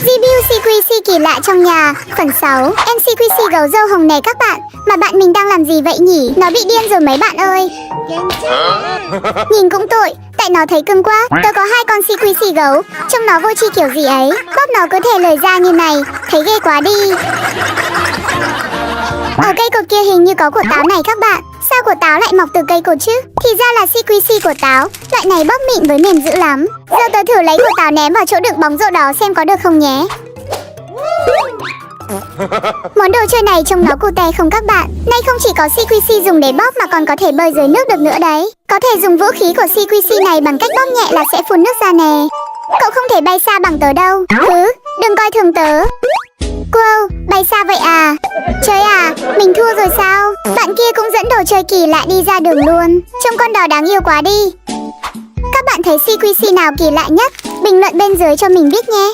Review CQC kỳ lạ trong nhà, phần 6. Em CQC gấu râu hồng này các bạn. Mà bạn mình đang làm gì vậy nhỉ? Nó bị điên rồi mấy bạn ơi. Nhìn cũng tội, tại nó thấy cưng quá. Tớ có 2 con CQC gấu, trông nó vô tri kiểu gì ấy. Bóp nó cứ thè lời ra như này, thấy ghê quá đi. Ở cây cột kia hình như có quả táo này các bạn. Sao quả táo lại mọc từ cây cột chứ? Thì ra là CQC quả táo. Loại này bóp mịn với mềm dữ lắm. Giờ tớ thử lấy quả táo ném vào chỗ đựng bóng rổ đó xem có được không nhé. Món đồ chơi này trông nó cute không các bạn? Nay không chỉ có CQC dùng để bóp mà còn có thể bơi dưới nước được nữa đấy. Có thể dùng vũ khí của CQC này bằng cách bóp nhẹ là sẽ phun nước ra nè. Cậu không thể bay xa bằng tớ đâu. Đừng coi thường tớ. Wow, bay xa vậy à? Chơi à, mình thua rồi sao? Bạn kia cũng dẫn đồ chơi kỳ lạ đi ra đường luôn. Trông con đỏ đáng yêu quá đi. Các bạn thấy CQC nào kỳ lạ nhất? Bình luận bên dưới cho mình biết nhé.